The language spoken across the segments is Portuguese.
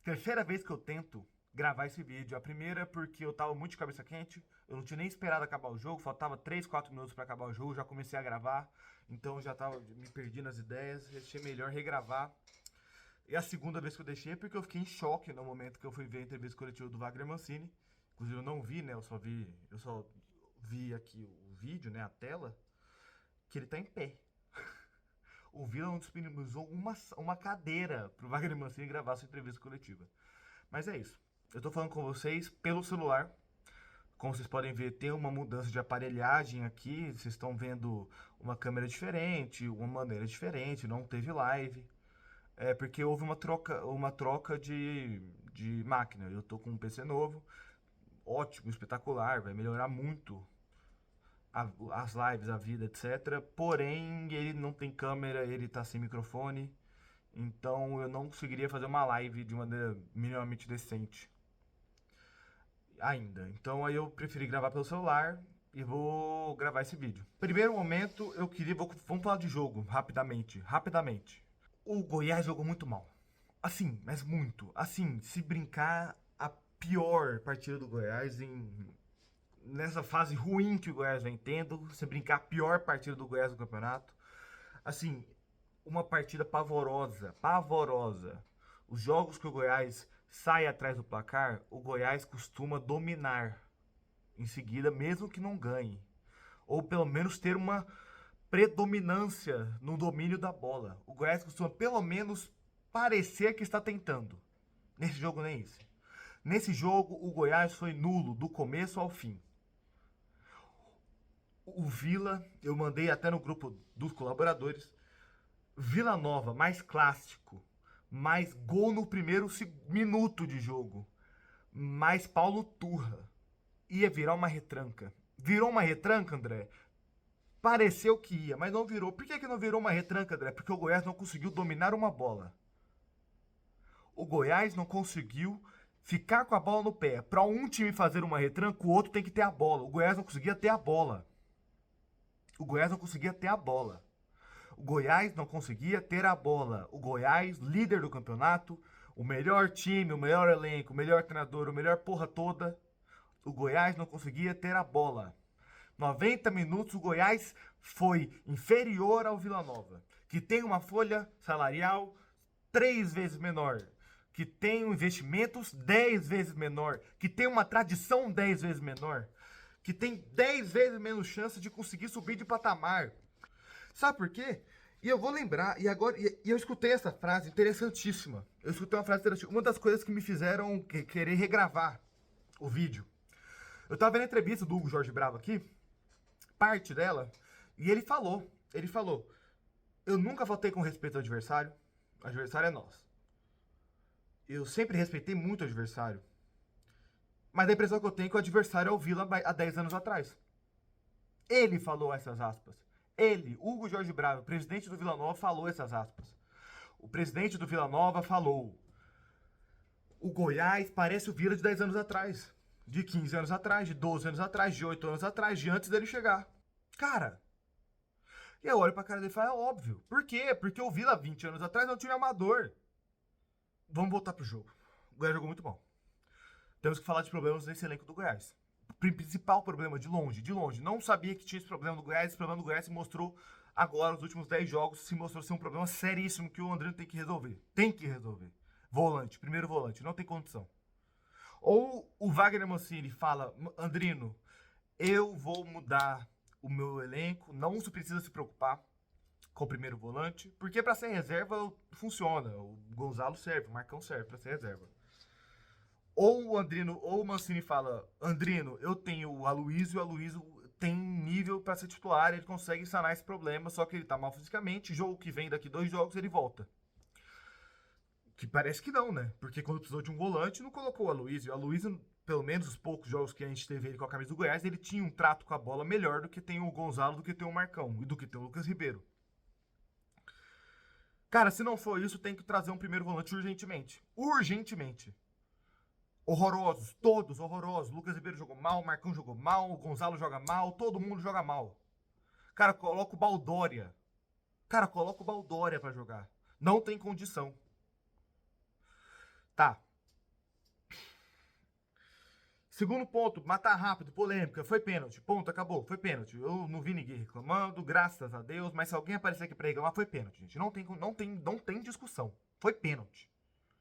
Terceira vez que eu tento gravar esse vídeo. A primeira é porque eu tava muito de cabeça quente, eu não tinha nem esperado acabar o jogo, faltava 3, 4 minutos pra acabar o jogo, já comecei a gravar, então já tava me perdi nas ideias, achei melhor regravar. E a segunda vez que eu deixei é porque eu fiquei em choque no momento que eu fui ver a entrevista coletiva do Wagner Mancini. Inclusive eu não vi, né, eu só vi aqui o vídeo, né, a tela, que ele tá em pé. O Vila não disponibilizou uma cadeira pro Wagner Mancini gravar sua entrevista coletiva. Mas é isso. Eu tô falando com vocês pelo celular. Como vocês podem ver, tem uma mudança de aparelhagem aqui. Vocês estão vendo uma câmera diferente, uma maneira diferente. Não teve live. É porque houve uma troca de máquina. Eu tô com um PC novo. Ótimo, espetacular. Vai melhorar muito as lives, a vida, etc. Porém, ele não tem câmera, ele tá sem microfone. Então eu não conseguiria fazer uma live de maneira minimamente decente ainda. Então aí eu preferi gravar pelo celular e vou gravar esse vídeo. Primeiro momento, vamos falar de jogo, rapidamente. O Goiás jogou muito mal. Assim, mas muito. Assim, se brincar, a pior partida do Goiás nessa fase ruim que o Goiás vem tendo, se brincar, a pior partida do Goiás no campeonato. Assim, uma partida pavorosa. Os jogos que o Goiás sai atrás do placar, o Goiás costuma dominar em seguida, mesmo que não ganhe. Ou pelo menos ter uma predominância no domínio da bola. O Goiás costuma pelo menos parecer que está tentando. Nesse jogo nem isso. Nesse jogo, o Goiás foi nulo do começo ao fim. O Vila, eu mandei até no grupo dos colaboradores, Vila Nova, mais clássico, mais gol no primeiro minuto de jogo, mais Paulo Turra. Ia virar uma retranca. Virou uma retranca, André? Pareceu que ia, mas não virou. Por que não virou uma retranca, André? Porque o Goiás não conseguiu dominar uma bola. O Goiás não conseguiu ficar com a bola no pé. Para um time fazer uma retranca, o outro tem que ter a bola. O Goiás não conseguia ter a bola. O Goiás não conseguia ter a bola. O Goiás não conseguia ter a bola. O Goiás, líder do campeonato, o melhor time, o melhor elenco, o melhor treinador, o melhor porra toda. O Goiás não conseguia ter a bola. 90 minutos o Goiás foi inferior ao Vila Nova, que tem uma folha salarial 3 vezes menor, que tem investimentos 10 vezes menor, que tem uma tradição 10 vezes menor, que tem 10 vezes menos chance de conseguir subir de patamar. Sabe por quê? E eu vou lembrar, e eu escutei essa frase interessantíssima. Eu escutei uma frase interessantíssima. Uma das coisas que me fizeram querer regravar o vídeo. Eu tava vendo a entrevista do Hugo Jorge Bravo aqui, parte dela, e ele falou, eu nunca votei com respeito ao adversário é nosso. Eu sempre respeitei muito o adversário, mas a impressão que eu tenho é que o adversário é o Vila há 10 anos atrás. Ele falou essas aspas. Ele, Hugo Jorge Bravo, presidente do Vila Nova, falou essas aspas. O presidente do Vila Nova falou: o Goiás parece o Vila de 10 anos atrás, de 15 anos atrás, de 12 anos atrás, de 8 anos atrás, de antes dele chegar. Cara, e eu olho pra cara dele e falo, é óbvio. Por quê? Porque o Vila, 20 anos atrás, é um time amador. Vamos voltar pro jogo. O Goiás jogou muito bom. Temos que falar de problemas nesse elenco do Goiás. O principal problema, de longe. Não sabia que tinha esse problema do Goiás. Esse problema do Goiás se mostrou agora, nos últimos 10 jogos, se mostrou ser um problema seríssimo que o Andrino tem que resolver. Tem que resolver. Volante, primeiro volante, não tem condição. Ou o Wagner Mancini fala, Andrino, eu vou mudar o meu elenco, não precisa se preocupar com o primeiro volante, porque para ser reserva funciona. O Gonzalo serve, o Marcão serve para ser reserva. Ou o Andrino, ou o Mancini fala, Andrino, eu tenho o Aloysio, e o Aloysio tem nível para ser titular, ele consegue sanar esse problema, só que ele tá mal fisicamente, jogo que vem daqui 2 jogos ele volta. Que parece que não, né? Porque quando precisou de um volante, não colocou o Aloysio. O Aloysio, pelo menos os poucos jogos que a gente teve ele com a camisa do Goiás, ele tinha um trato com a bola melhor do que tem o Gonzalo, do que tem o Marcão e do que tem o Lucas Ribeiro. Cara, se não for isso, tem que trazer um primeiro volante urgentemente. Urgentemente. Horrorosos, todos horrorosos. Lucas Ribeiro jogou mal, o Marcão jogou mal, o Gonzalo joga mal, todo mundo joga mal. Cara, coloca o Baldória. Pra jogar. Não tem condição. Tá. Segundo ponto, matar rápido, polêmica, foi pênalti. Ponto, acabou, foi pênalti. Eu não vi ninguém reclamando, graças a Deus, mas se alguém aparecer aqui pra reclamar, foi pênalti, gente. Não tem discussão. Foi pênalti.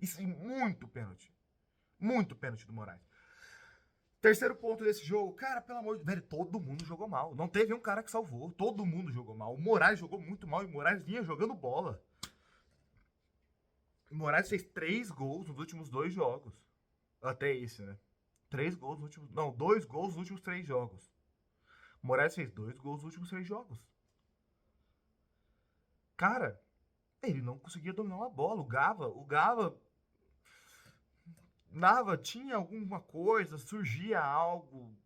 Isso, muito pênalti. Muito pênalti do Moraes. Terceiro ponto desse jogo, cara, pelo amor de Deus, velho, todo mundo jogou mal. Não teve um cara que salvou, todo mundo jogou mal. O Moraes jogou muito mal e o Moraes vinha jogando bola. O Moraes fez 3 gols nos últimos 2 jogos. Até esse, né? 3 gols nos últimos. Não, 2 gols nos últimos 3 jogos. O Moraes fez 2 gols nos últimos 3 jogos. Cara, ele não conseguia dominar uma bola. O Gava tinha alguma coisa, surgia algo.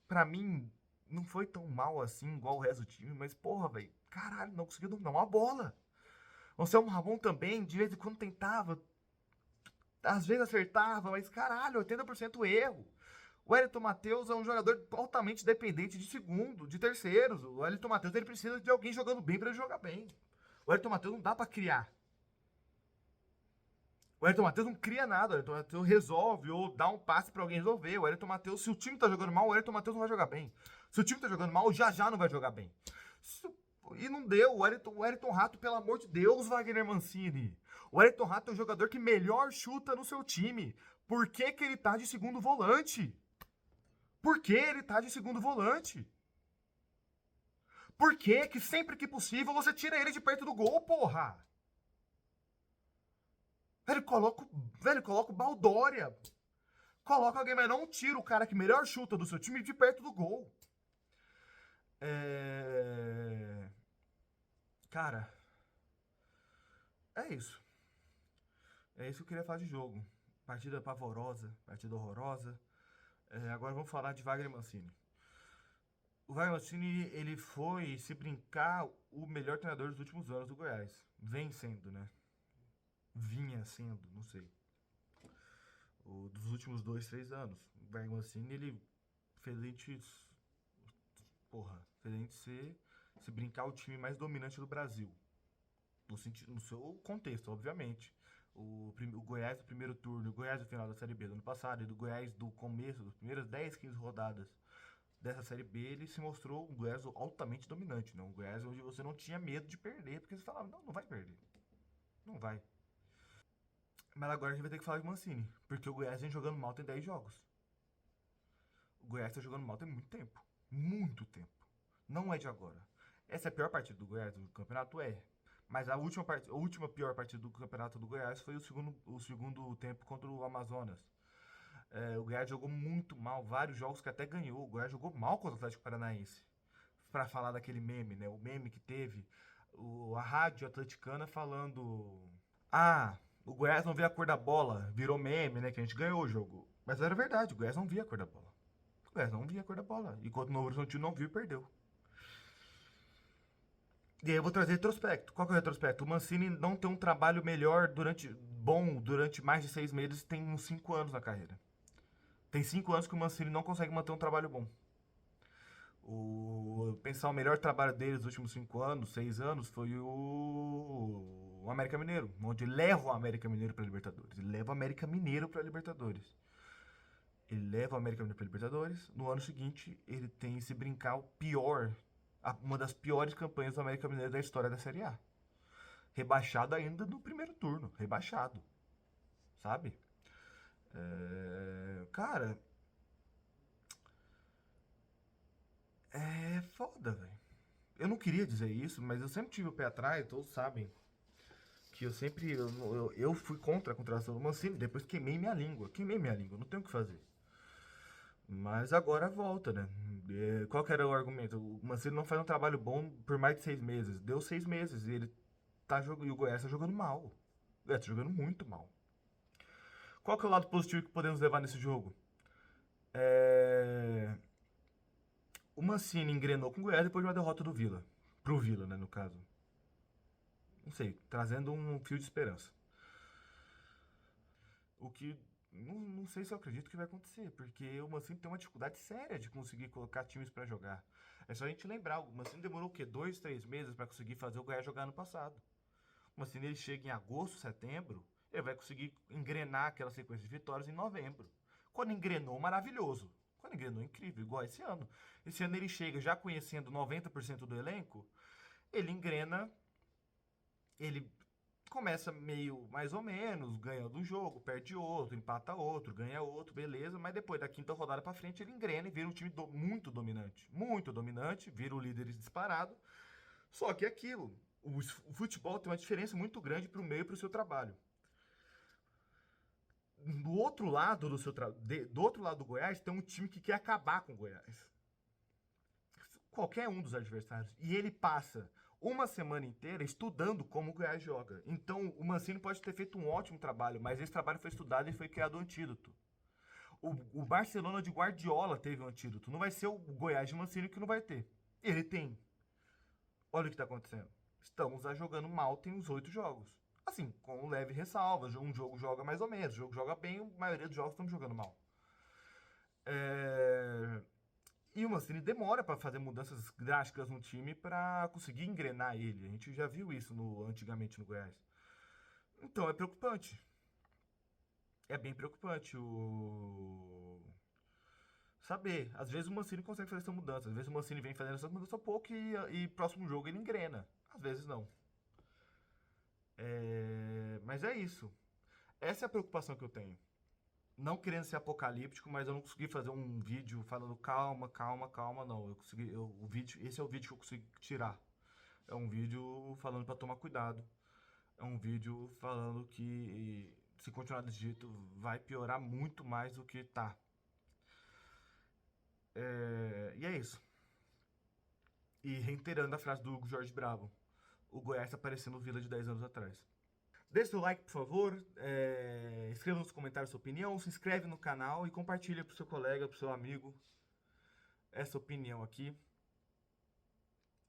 Pra mim, não foi tão mal assim, igual o resto do time, mas porra, velho, caralho, não conseguia dominar uma bola. O Anselmo Ramon também, de vez em quando tentava, às vezes acertava, mas caralho, 80% erro. O Wellington Matheus é um jogador altamente dependente de segundo, de terceiros. O Wellington Matheus ele precisa de alguém jogando bem pra ele jogar bem. O Wellington Matheus não dá pra criar. O Wellington Matheus não cria nada. O Wellington Matheus resolve ou dá um passe pra alguém resolver. O Wellington Matheus, se o time tá jogando mal, o Wellington Matheus não vai jogar bem. Se o time tá jogando mal, já já não vai jogar bem. E não deu. O Wellington Rato, pelo amor de Deus, Wagner Mancini. O Wellington Rato é o jogador que melhor chuta no seu time. Por que que ele tá de segundo volante? Por que ele tá de segundo volante? Por que que sempre que possível você tira ele de perto do gol, porra? Velho, coloca o Baldória. Coloca alguém, mas não tira o cara que melhor chuta do seu time de perto do gol. Cara, é isso. É isso que eu queria falar de jogo. Partida pavorosa, partida horrorosa. Agora vamos falar de Wagner Mancini. O Wagner Mancini, ele foi, se brincar, o melhor treinador dos últimos anos do Goiás. Vem sendo, né? Vinha sendo, não sei. Dos últimos 2, 3 anos. O Wagner Mancini, ele fez a gente. Porra, fez a gente se brincar o time mais dominante do Brasil. No seu contexto, obviamente. O Goiás do primeiro turno, o Goiás do final da Série B do ano passado, e do Goiás do começo, das primeiras 10, 15 rodadas dessa Série B, ele se mostrou um Goiás altamente dominante, né? Um Goiás onde você não tinha medo de perder, porque você falava, não, não vai perder. Não vai. Mas agora a gente vai ter que falar de Mancini, porque o Goiás vem jogando mal tem 10 jogos. O Goiás tá jogando mal tem muito tempo. Muito tempo. Não é de agora. Essa é a pior partida do Goiás do campeonato? É. Mas a última pior partida do campeonato do Goiás foi o segundo tempo contra o Amazonas. O Goiás jogou muito mal, vários jogos que até ganhou. O Goiás jogou mal contra o Atlético Paranaense. Pra falar daquele meme, né? O meme que teve a rádio atleticana falando: Ah, o Goiás não vê a cor da bola. Virou meme, né? Que a gente ganhou o jogo. Mas era verdade, o Goiás não via a cor da bola. O Goiás não via a cor da bola. Enquanto o Novo Horizontino não viu e perdeu. E aí eu vou trazer retrospecto. Qual que é o retrospecto? O Mancini não tem um trabalho bom durante mais de 6 meses, tem uns 5 anos na carreira. Tem 5 anos que o Mancini não consegue manter um trabalho bom. Pensar o melhor trabalho dele nos últimos 5 anos, 6 anos, foi o América Mineiro, onde ele leva o América Mineiro para Libertadores. Ele leva o América Mineiro para Libertadores. Ele leva o América Mineiro para Libertadores. No ano seguinte, ele tem esse brincar o pior, uma das piores campanhas do América Mineiro da história da Série A. Rebaixado ainda no primeiro turno, rebaixado, sabe? Cara, é foda, velho. Eu não queria dizer isso, mas eu sempre tive o pé atrás, todos sabem que eu sempre. Eu fui contra a contratação do Mancini, depois queimei minha língua. Queimei minha língua, não tem o que fazer. Mas agora volta, né? Qual que era o argumento? O Mancini não faz um trabalho bom por mais de 6 meses. Deu 6 meses e ele tá jogando. E o Goiás tá jogando mal. O Goiás tá jogando muito mal. Qual que é o lado positivo que podemos levar nesse jogo? O Mancini engrenou com o Goiás depois de uma derrota do Vila. Pro Vila, né, no caso. Não sei, trazendo um fio de esperança. O que não sei se eu acredito que vai acontecer, porque o Mancini tem uma dificuldade séria de conseguir colocar times pra jogar. É só a gente lembrar, o Mancini demorou o quê? 2, 3 meses pra conseguir fazer o Goiás jogar no passado. O Mancini ele chega em agosto, setembro, ele vai conseguir engrenar aquela sequência de vitórias em novembro. Quando engrenou, maravilhoso. Quando engrenou, incrível, igual esse ano. Esse ano ele chega já conhecendo 90% do elenco, ele engrena, ele começa meio mais ou menos, ganha um jogo, perde outro, empata outro, ganha outro, beleza, mas depois da quinta rodada pra frente ele engrena e vira um time muito dominante, vira o líder disparado. Só que é aquilo, o futebol tem uma diferença muito grande pro meio e pro seu trabalho. Do outro lado do outro lado do Goiás tem um time que quer acabar com o Goiás. Qualquer um dos adversários. E ele passa uma semana inteira estudando como o Goiás joga. Então, o Mancini pode ter feito um ótimo trabalho, mas esse trabalho foi estudado e foi criado um antídoto. O Barcelona de Guardiola teve um antídoto. Não vai ser o Goiás de Mancini que não vai ter. Ele tem. Olha o que está acontecendo. Estamos a jogando mal tem uns 8 jogos. Assim, com leve ressalva. Um jogo joga mais ou menos, o jogo joga bem, a maioria dos jogos estamos jogando mal. E o Mancini demora para fazer mudanças drásticas no time para conseguir engrenar ele. A gente já viu isso antigamente no Goiás. Então é preocupante. É bem preocupante o saber. Às vezes o Mancini consegue fazer essa mudança. Às vezes o Mancini vem fazendo essa mudança um pouco e próximo jogo ele engrena. Às vezes não. Mas é isso. Essa é a preocupação que eu tenho. Não querendo ser apocalíptico, mas eu não consegui fazer um vídeo falando calma, calma, calma, não. Esse é o vídeo que eu consegui tirar. É um vídeo falando para tomar cuidado. É um vídeo falando que se continuar desse jeito vai piorar muito mais do que tá. E é isso. E reiterando a frase do Hugo Jorge Bravo. O Goiás tá parecendo o Vila de 10 anos atrás. Deixe seu like, por favor. Escreva nos comentários sua opinião. Se inscreve no canal e compartilha pro seu colega, pro seu amigo essa opinião aqui.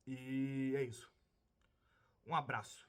E é isso. Um abraço.